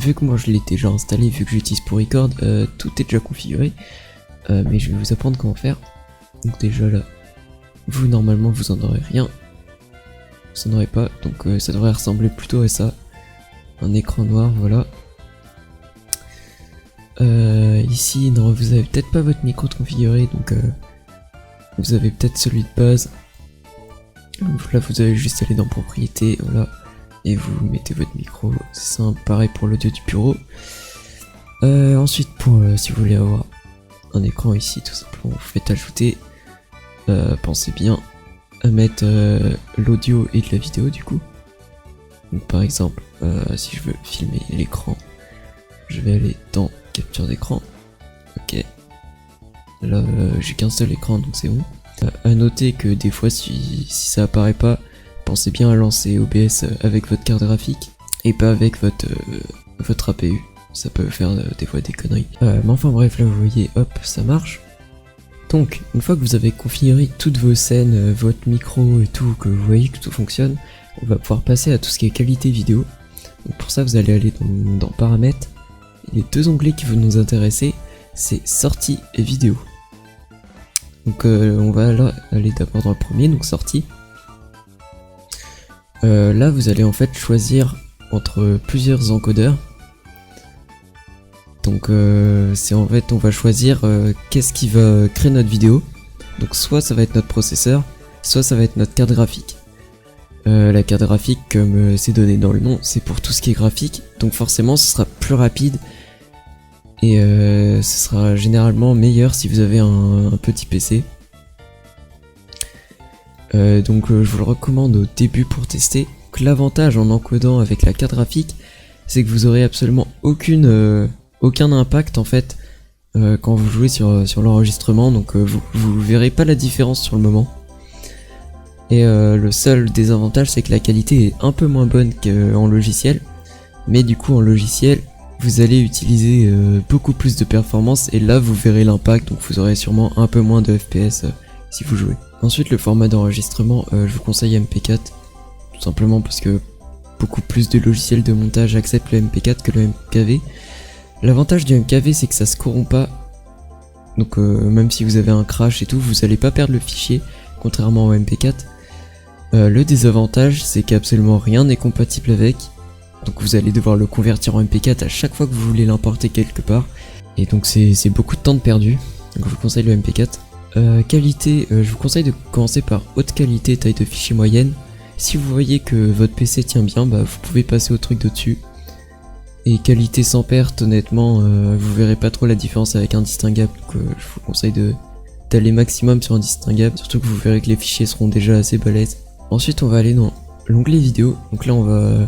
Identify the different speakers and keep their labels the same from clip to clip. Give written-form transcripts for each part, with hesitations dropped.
Speaker 1: vu que moi je l'ai déjà installé, vu que j'utilise pour record, tout est déjà configuré. Mais je vais vous apprendre comment faire. Donc déjà là, vous normalement vous en aurez rien. Vous en aurez pas, donc ça devrait ressembler plutôt à ça. Un écran noir, voilà. Ici, non, vous avez peut-être pas votre micro de configuré, donc vous avez peut-être celui de base. Là, vous avez juste aller dans propriétés, voilà, et vous mettez votre micro. C'est simple, pareil pour l'audio du bureau. Ensuite, pour si vous voulez avoir un écran ici, tout simplement, vous faites ajouter. Pensez bien à mettre l'audio et de la vidéo du coup. Donc par exemple, si je veux filmer l'écran, je vais aller dans capture d'écran. Ok. Là, j'ai qu'un seul écran, donc c'est bon. À noter que des fois, si ça apparaît pas, pensez bien à lancer OBS avec votre carte graphique et pas avec votre APU. Ça peut faire des fois des conneries. Mais enfin bref, là vous voyez, hop, ça marche. Donc, une fois que vous avez configuré toutes vos scènes, votre micro et tout, que vous voyez que tout fonctionne, on va pouvoir passer à tout ce qui est qualité vidéo. Donc pour ça, vous allez aller dans paramètres. Les deux onglets qui vont nous intéresser, c'est sortie et vidéo. Donc on va là aller d'abord dans le premier, donc sortie. Là, vous allez en fait choisir entre plusieurs encodeurs. Donc c'est en fait, on va choisir qu'est-ce qui va créer notre vidéo. Donc soit ça va être notre processeur, soit ça va être notre carte graphique. La carte graphique, comme c'est donné dans le nom, c'est pour tout ce qui est graphique. Donc forcément ce sera plus rapide. Et ce sera généralement meilleur si vous avez un petit PC. Donc je vous le recommande au début pour tester. L'avantage en encodant avec la carte graphique, c'est que vous aurez absolument aucun impact en fait quand vous jouez sur l'enregistrement. Donc vous verrez pas la différence sur le moment. Et le seul désavantage, c'est que la qualité est un peu moins bonne qu'en logiciel. Mais du coup en logiciel, vous allez utiliser beaucoup plus de performance et là vous verrez l'impact, donc vous aurez sûrement un peu moins de FPS si vous jouez. Ensuite le format d'enregistrement, je vous conseille MP4, tout simplement parce que beaucoup plus de logiciels de montage acceptent le MP4 que le MKV. L'avantage du MKV c'est que ça se corrompt pas, donc même si vous avez un crash et tout, vous allez pas perdre le fichier, contrairement au MP4. Le désavantage c'est qu'absolument rien n'est compatible avec. Donc vous allez devoir le convertir en MP4 à chaque fois que vous voulez l'importer quelque part. Et donc c'est beaucoup de temps de perdu. Donc je vous conseille le MP4. Qualité, je vous conseille de commencer par haute qualité, taille de fichier moyenne. Si vous voyez que votre PC tient bien, bah vous pouvez passer au truc de dessus. Et qualité sans perte, honnêtement, vous verrez pas trop la différence avec indistinguable. Donc je vous conseille d'aller maximum sur indistinguable. Surtout que vous verrez que les fichiers seront déjà assez balèzes. Ensuite on va aller dans l'onglet vidéo. Donc là on va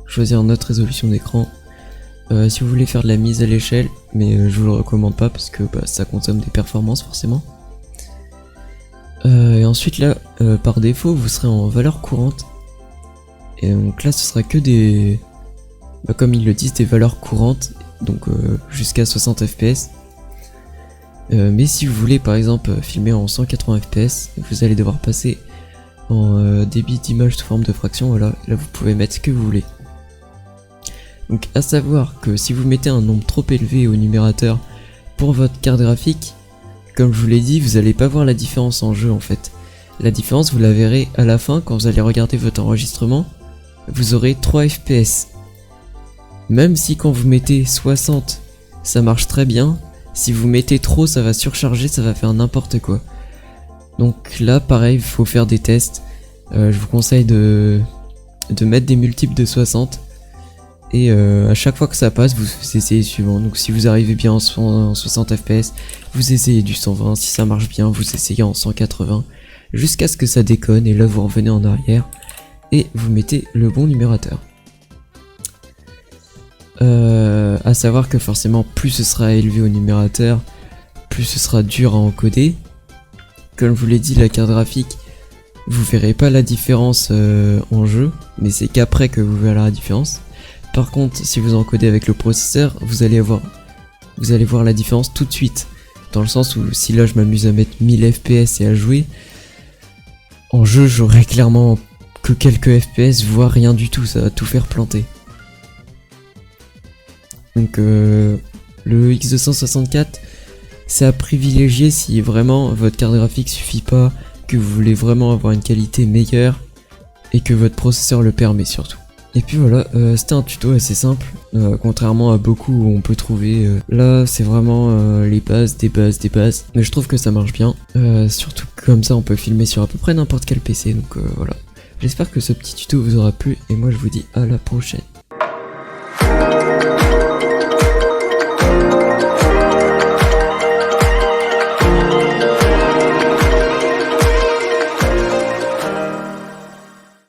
Speaker 1: choisir notre résolution d'écran. Si vous voulez faire de la mise à l'échelle, mais je vous le recommande pas parce que ça consomme des performances forcément. Et ensuite là, par défaut, vous serez en valeur courante. Et donc là, ce sera que des, comme ils le disent, des valeurs courantes, donc jusqu'à 60 fps. Mais si vous voulez par exemple filmer en 180 fps, vous allez devoir passer en débit d'image sous forme de fraction. Voilà, là vous pouvez mettre ce que vous voulez. Donc à savoir que si vous mettez un nombre trop élevé au numérateur pour votre carte graphique, comme je vous l'ai dit, vous n'allez pas voir la différence en jeu en fait. La différence vous la verrez à la fin quand vous allez regarder votre enregistrement, vous aurez 3 fps. Même si quand vous mettez 60 ça marche très bien, si vous mettez trop ça va surcharger, ça va faire n'importe quoi. Donc là pareil, il faut faire des tests. Je vous conseille de mettre des multiples de 60. Et à chaque fois que ça passe, vous essayez suivant. Donc si vous arrivez bien en 60 fps, vous essayez du 120. Si ça marche bien, vous essayez en 180. Jusqu'à ce que ça déconne. Et là vous revenez en arrière. Et vous mettez le bon numérateur. À savoir que forcément, plus ce sera élevé au numérateur, plus ce sera dur à encoder. Comme je vous l'ai dit, la carte graphique, vous verrez pas la différence en jeu. Mais c'est qu'après que vous verrez la différence. Par contre, si vous encodez avec le processeur, vous allez voir la différence tout de suite. Dans le sens où si là je m'amuse à mettre 1000 fps et à jouer, en jeu j'aurai clairement que quelques fps, voire rien du tout, ça va tout faire planter. Donc le X264, c'est à privilégier si vraiment votre carte graphique suffit pas, que vous voulez vraiment avoir une qualité meilleure et que votre processeur le permet surtout. Et puis voilà, c'était un tuto assez simple, contrairement à beaucoup où on peut trouver, là c'est vraiment les bases, des bases, mais je trouve que ça marche bien, surtout que comme ça on peut filmer sur à peu près n'importe quel PC, donc voilà. J'espère que ce petit tuto vous aura plu et moi je vous dis à la prochaine.